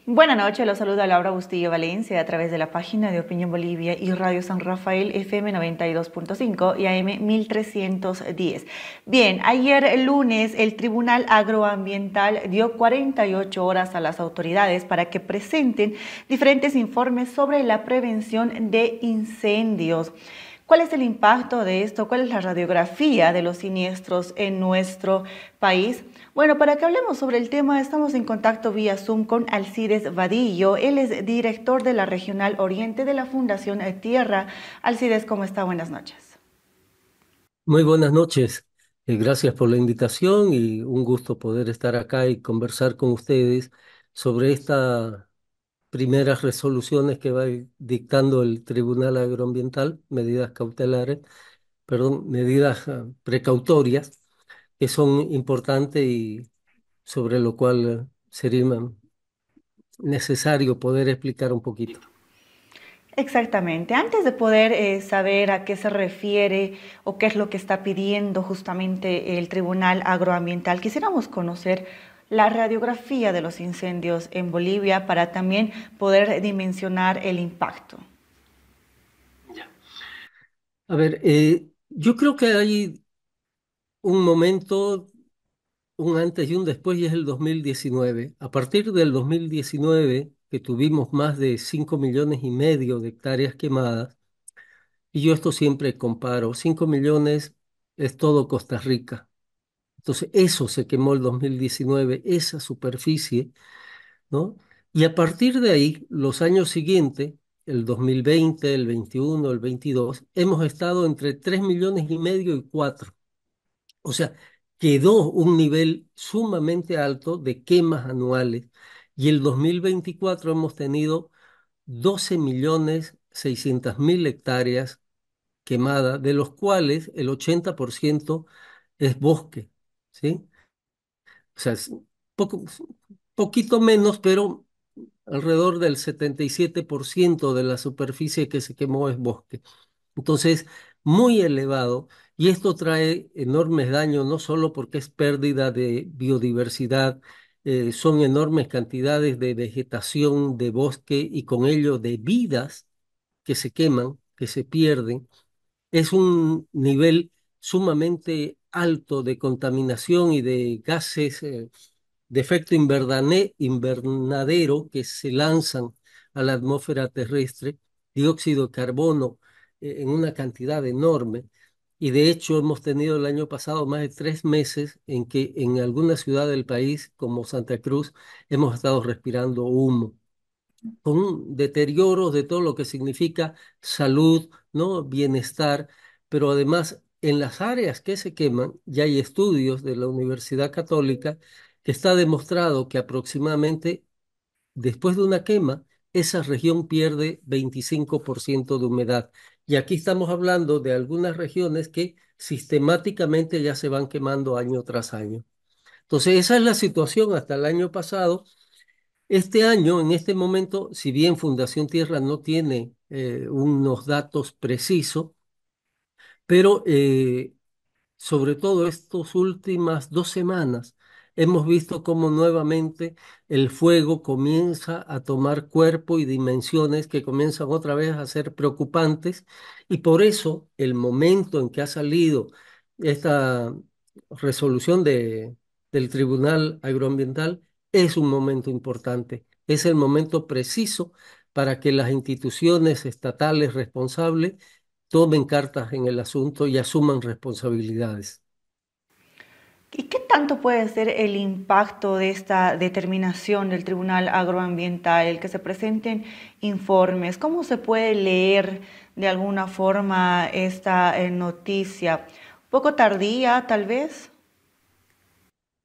Buenas noches, los saluda Laura Bustillo Valencia a través de la página de Opinión Bolivia y Radio San Rafael FM 92.5 y AM 1310. Bien, ayer lunes el Tribunal Agroambiental dio 48 horas a las autoridades para que presenten diferentes informes sobre la prevención de incendios. ¿Cuál es el impacto de esto? ¿Cuál es la radiografía de los siniestros en nuestro país? Bueno, para que hablemos sobre el tema, estamos en contacto vía Zoom con Alcides Vadillo. Él es director de la Regional Oriente de la Fundación Tierra. Alcides, ¿cómo está? Buenas noches. Muy buenas noches. Gracias por la invitación y un gusto poder estar acá y conversar con ustedes sobre estas primeras resoluciones que va dictando el Tribunal Agroambiental, medidas cautelares, perdón, medidas precautorias que son importantes y sobre lo cual sería necesario poder explicar un poquito. Exactamente. Antes de poder saber a qué se refiere o qué es lo que está pidiendo justamente el Tribunal Agroambiental, quisiéramos conocer la radiografía de los incendios en Bolivia para también poder dimensionar el impacto. Ya. A ver, yo creo que hay un momento, un antes y un después, y es el 2019. A partir del 2019, que tuvimos más de 5,5 millones de hectáreas quemadas, y yo esto siempre comparo, 5 millones es todo Costa Rica. Entonces, eso se quemó el 2019, esa superficie, ¿no? Y a partir de ahí, los años siguientes, el 2020, el 21, el 22, hemos estado entre 3,5 millones y 4. O sea, quedó un nivel sumamente alto de quemas anuales y el 2024 hemos tenido 12,600,000 hectáreas quemadas, de los cuales el 80% es bosque, ¿sí? O sea, es poquito menos, pero alrededor del 77% de la superficie que se quemó es bosque. Entonces, muy elevado, y esto trae enormes daños, no solo porque es pérdida de biodiversidad, son enormes cantidades de vegetación, de bosque y con ello de vidas que se queman, que se pierden. Es un nivel sumamente alto de contaminación y de gases de efecto invernadero que se lanzan a la atmósfera terrestre, dióxido de carbono en una cantidad enorme. Y de hecho hemos tenido el año pasado más de 3 meses en que en alguna ciudad del país, como Santa Cruz, hemos estado respirando humo con un deterioro de todo lo que significa salud, ¿no? Bienestar, pero además en las áreas que se queman, ya hay estudios de la Universidad Católica que está demostrado que aproximadamente después de una quema, esa región pierde 25% de humedad. Y aquí estamos hablando de algunas regiones que sistemáticamente ya se van quemando año tras año. Entonces, esa es la situación hasta el año pasado. Este año, en este momento, si bien Fundación Tierra no tiene unos datos precisos, pero sobre todo estas últimas 2 semanas, hemos visto cómo nuevamente el fuego comienza a tomar cuerpo y dimensiones que comienzan otra vez a ser preocupantes, y por eso el momento en que ha salido esta resolución del Tribunal Agroambiental es un momento importante, es el momento preciso para que las instituciones estatales responsables tomen cartas en el asunto y asuman responsabilidades. ¿Y qué tanto puede ser el impacto de esta determinación del Tribunal Agroambiental, el que se presenten informes? ¿Cómo se puede leer de alguna forma esta noticia? ¿Un poco tardía, tal vez?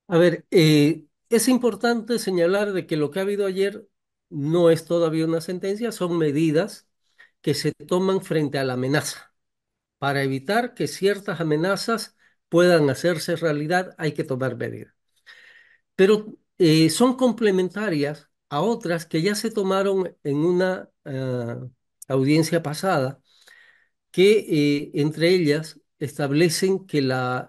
A ver, es importante señalar de que lo que ha habido ayer no es todavía una sentencia, son medidas que se toman frente a la amenaza. Para evitar que ciertas amenazas puedan hacerse realidad, hay que tomar medidas. Pero son complementarias a otras que ya se tomaron en una audiencia pasada, que entre ellas establecen que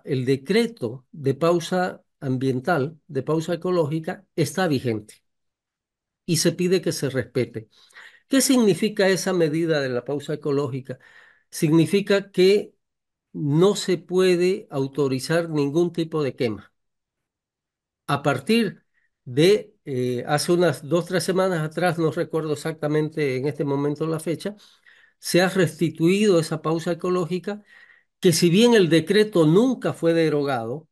el decreto de pausa ambiental, de pausa ecológica, está vigente. y se pide que se respete. ¿Qué significa esa medida de la pausa ecológica? Significa que no se puede autorizar ningún tipo de quema. A partir de hace unas 2, 3 semanas atrás, no recuerdo exactamente en este momento la fecha, se ha restituido esa pausa ecológica que si bien el decreto nunca fue derogado,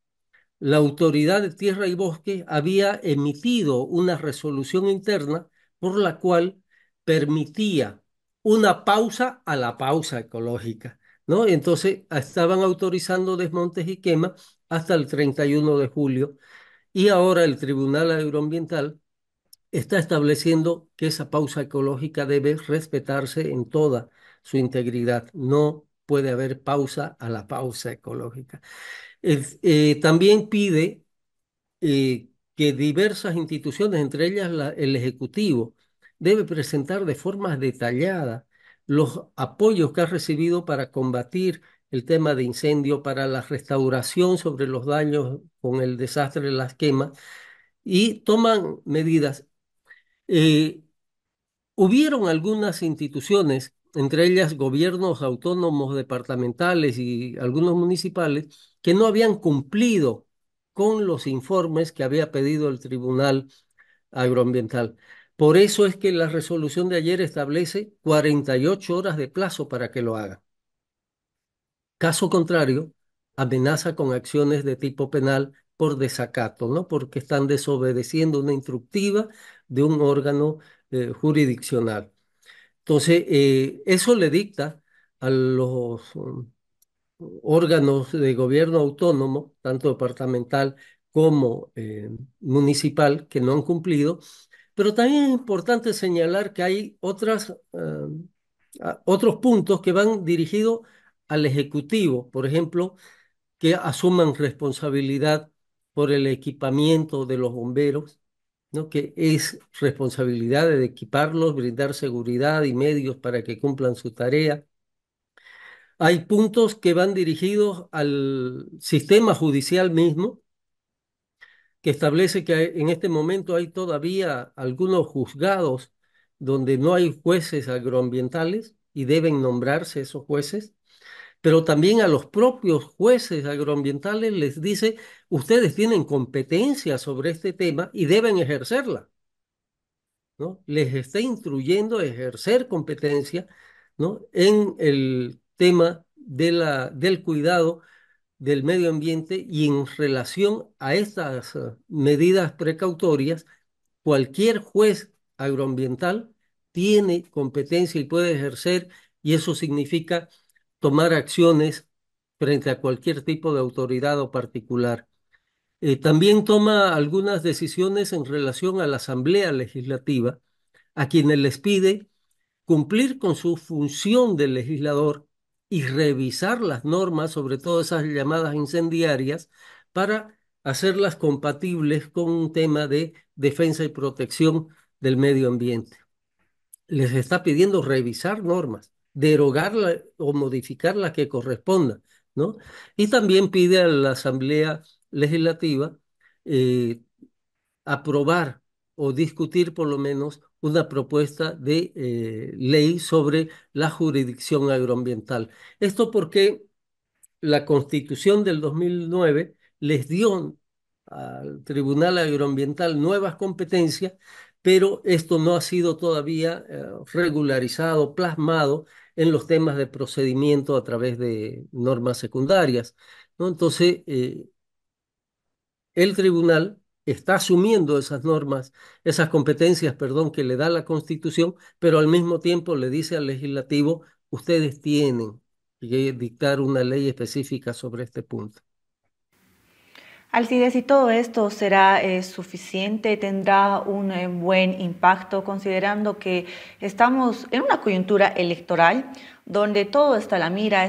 la Autoridad de Tierra y Bosque había emitido una resolución interna por la cual permitía una pausa a la pausa ecológica, ¿no? Entonces estaban autorizando desmontes y quemas hasta el 31 de julio y ahora el Tribunal Agroambiental está estableciendo que esa pausa ecológica debe respetarse en toda su integridad. No puede haber pausa a la pausa ecológica. También pide que diversas instituciones, entre ellas el Ejecutivo, debe presentar de forma detallada los apoyos que ha recibido para combatir el tema de incendio, para la restauración sobre los daños con el desastre de las quemas y toman medidas. Eh, Hubieron algunas instituciones, entre ellas gobiernos autónomos departamentales y algunos municipales, que no habían cumplido con los informes que había pedido el Tribunal Agroambiental. Por eso es que la resolución de ayer establece 48 horas de plazo para que lo haga. Caso contrario, amenaza con acciones de tipo penal por desacato, ¿no? Porque están desobedeciendo una instructiva de un órgano jurisdiccional. Entonces, eso le dicta a los órganos de gobierno autónomo, tanto departamental como municipal, que no han cumplido. Pero también es importante señalar que hay otros puntos que van dirigidos al Ejecutivo, por ejemplo, que asuman responsabilidad por el equipamiento de los bomberos, ¿no? Que es responsabilidad de equiparlos, brindar seguridad y medios para que cumplan su tarea. Hay puntos que van dirigidos al sistema judicial mismo, que establece que en este momento hay todavía algunos juzgados donde no hay jueces agroambientales y deben nombrarse esos jueces, pero también a los propios jueces agroambientales les dice, ustedes tienen competencia sobre este tema y deben ejercerla, ¿no? Les está instruyendo a ejercer competencia, ¿no? En el tema del cuidado del medio ambiente y en relación a estas medidas precautorias, cualquier juez agroambiental tiene competencia y puede ejercer, y eso significa tomar acciones frente a cualquier tipo de autoridad o particular. También toma algunas decisiones en relación a la Asamblea Legislativa, a quienes les pide cumplir con su función de legislador y revisar las normas, sobre todo esas llamadas incendiarias, para hacerlas compatibles con un tema de defensa y protección del medio ambiente. Les está pidiendo revisar normas, derogarla o modificar la que corresponda, ¿no? Y también pide a la Asamblea Legislativa eh, aprobar o discutir por lo menos una propuesta de ley sobre la jurisdicción agroambiental. Esto porque la Constitución del 2009 les dio al Tribunal Agroambiental nuevas competencias, pero esto no ha sido todavía regularizado, plasmado en los temas de procedimiento a través de normas secundarias, ¿no? Entonces, el tribunal está asumiendo esas normas, esas competencias, perdón, que le da la Constitución, pero al mismo tiempo le dice al legislativo, ustedes tienen que dictar una ley específica sobre este punto. Alcides, ¿y todo esto será suficiente? ¿Tendrá un buen impacto considerando que estamos en una coyuntura electoral donde todo está la mira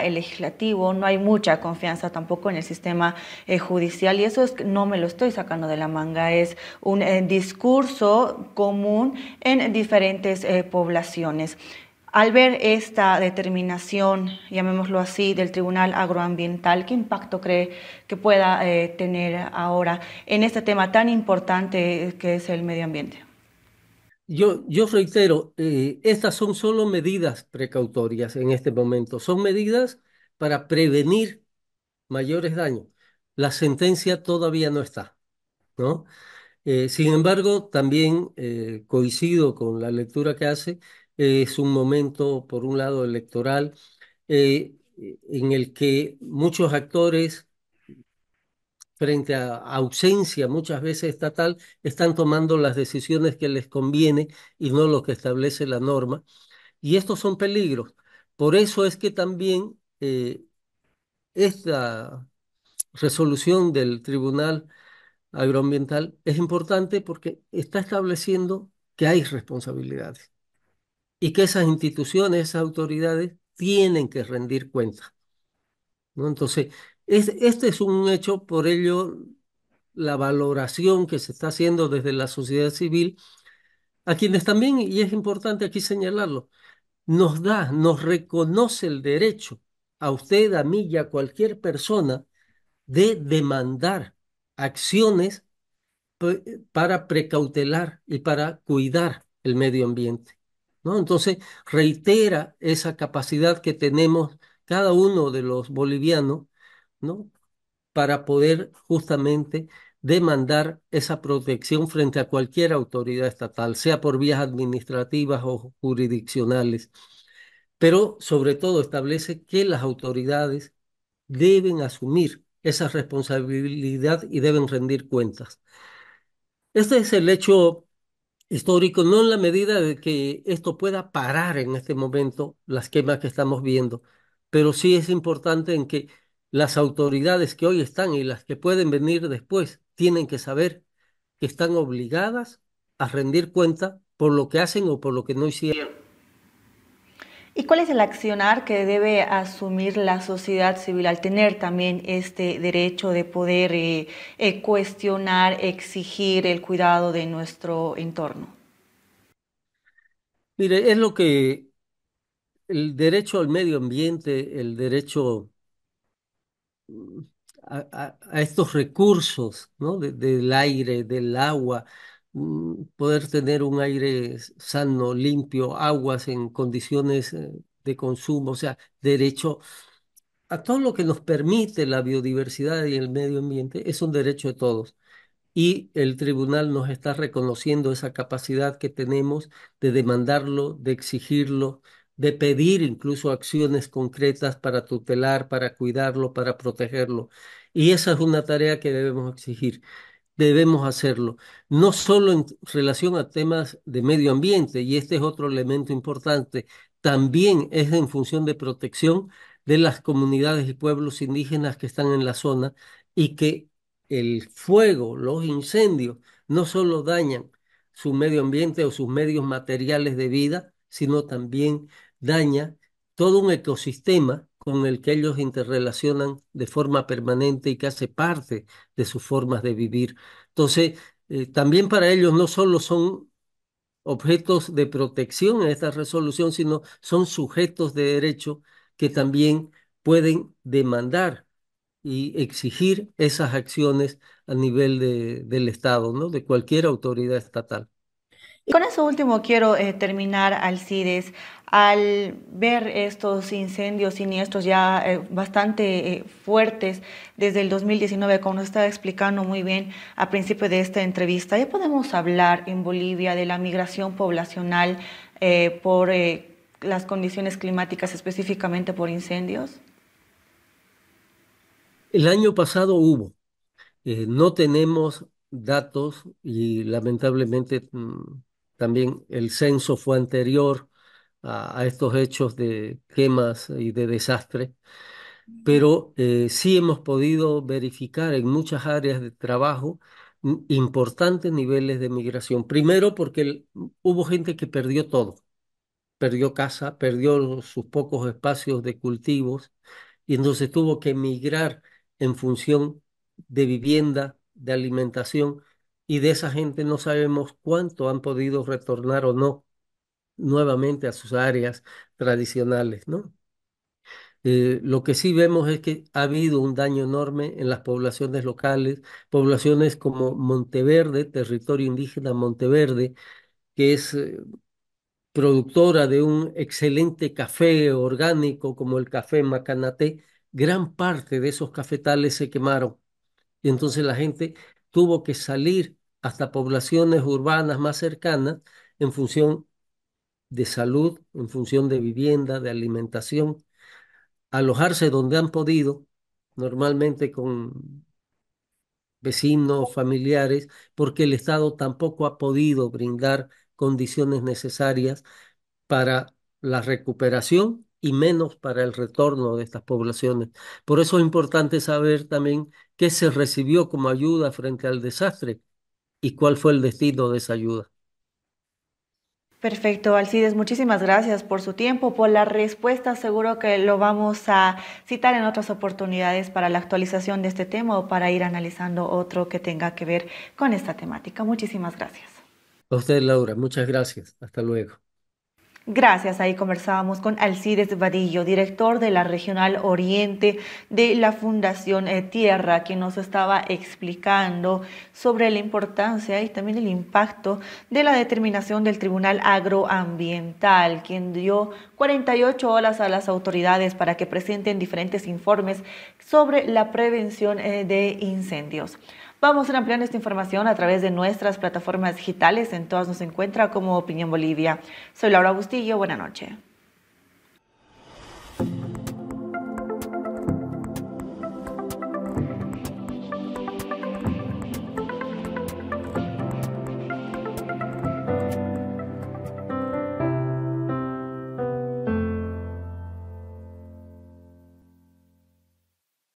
el legislativo, no hay mucha confianza tampoco en el sistema judicial y eso es, no me lo estoy sacando de la manga, es un discurso común en diferentes poblaciones? Al ver esta determinación, llamémoslo así, del Tribunal Agroambiental, ¿qué impacto cree que pueda tener ahora en este tema tan importante que es el medio ambiente? yo reitero, estas son solo medidas precautorias en este momento, son medidas para prevenir mayores daños. La sentencia todavía no está, ¿no? Sin embargo, también coincido con la lectura que hace, es un momento, por un lado, electoral, en el que muchos actores, frente a ausencia muchas veces estatal, están tomando las decisiones que les conviene y no lo que establece la norma. Y estos son peligros. Por eso es que también esta resolución del Tribunal Agroambiental es importante porque está estableciendo que hay responsabilidades y que esas instituciones, esas autoridades tienen que rendir cuentas, ¿no? Entonces, este es un hecho, por ello, la valoración que se está haciendo desde la sociedad civil, a quienes también, y es importante aquí señalarlo, nos reconoce el derecho a usted, a mí y a cualquier persona de demandar acciones para precautelar y para cuidar el medio ambiente, ¿no? Entonces, reitera esa capacidad que tenemos cada uno de los bolivianos, ¿no? Para poder justamente demandar esa protección frente a cualquier autoridad estatal, sea por vías administrativas o jurisdiccionales. Pero sobre todo establece que las autoridades deben asumir esa responsabilidad y deben rendir cuentas. Este es el hecho histórico, no en la medida de que esto pueda parar en este momento las quemas que estamos viendo, pero sí es importante en que las autoridades que hoy están y las que pueden venir después tienen que saber que están obligadas a rendir cuenta por lo que hacen o por lo que no hicieron. ¿Y cuál es el accionar que debe asumir la sociedad civil al tener también este derecho de poder cuestionar, exigir el cuidado de nuestro entorno? Mire, es lo que el derecho al medio ambiente, el derecho mm, a estos recursos, ¿no? Del aire, del agua, poder tener un aire sano, limpio, aguas en condiciones de consumo, o sea, derecho a todo lo que nos permite la biodiversidad y el medio ambiente, es un derecho de todos y el tribunal nos está reconociendo esa capacidad que tenemos de demandarlo, de exigirlo, de pedir incluso acciones concretas para tutelar, para cuidarlo, para protegerlo. Y esa es una tarea que debemos exigir. Debemos hacerlo, no solo en relación a temas de medio ambiente, y este es otro elemento importante, también es en función de protección de las comunidades y pueblos indígenas que están en la zona y que el fuego, los incendios, no solo dañan su medio ambiente o sus medios materiales de vida, sino también daña todo un ecosistema con el que ellos interrelacionan de forma permanente y que hace parte de sus formas de vivir. Entonces, también para ellos no solo son objetos de protección en esta resolución, sino son sujetos de derecho que también pueden demandar y exigir esas acciones a nivel del Estado, ¿no? De cualquier autoridad estatal. Y con eso último quiero terminar, Alcides. Al ver estos incendios siniestros ya bastante fuertes desde el 2019, como nos estaba explicando muy bien a principio de esta entrevista, ya podemos hablar en Bolivia de la migración poblacional por las condiciones climáticas, específicamente por incendios. El año pasado hubo. No tenemos datos y lamentablemente también el censo fue anterior a estos hechos de quemas y de desastre, pero sí hemos podido verificar en muchas áreas de trabajo importantes niveles de migración. Primero porque hubo gente que perdió todo, perdió casa, perdió sus pocos espacios de cultivos y entonces tuvo que emigrar en función de vivienda, de alimentación, y de esa gente no sabemos cuánto han podido retornar o no nuevamente a sus áreas tradicionales, ¿no? Lo que sí vemos es que ha habido un daño enorme en las poblaciones locales, poblaciones como Monteverde, territorio indígena Monteverde, que es productora de un excelente café orgánico como el café Macanaté, gran parte de esos cafetales se quemaron. Y entonces la gente tuvo que salir hasta poblaciones urbanas más cercanas en función de salud, en función de vivienda, de alimentación, alojarse donde han podido, normalmente con vecinos, familiares, porque el Estado tampoco ha podido brindar condiciones necesarias para la recuperación y menos para el retorno de estas poblaciones. Por eso es importante saber también qué se recibió como ayuda frente al desastre y cuál fue el destino de esa ayuda. Perfecto, Alcides, muchísimas gracias por su tiempo, por la respuesta. Seguro que lo vamos a citar en otras oportunidades para la actualización de este tema o para ir analizando otro que tenga que ver con esta temática. Muchísimas gracias. A usted, Laura, muchas gracias. Hasta luego. Gracias, ahí conversábamos con Alcides Vadillo, director de la Regional Oriente de la Fundación Tierra, quien nos estaba explicando sobre la importancia y también el impacto de la determinación del Tribunal Agroambiental, quien dio 48 horas a las autoridades para que presenten diferentes informes sobre la prevención de incendios. Vamos a ir ampliando esta información a través de nuestras plataformas digitales. En todas nos encuentra como Opinión Bolivia. Soy Laura Bustillo. Buenas noches.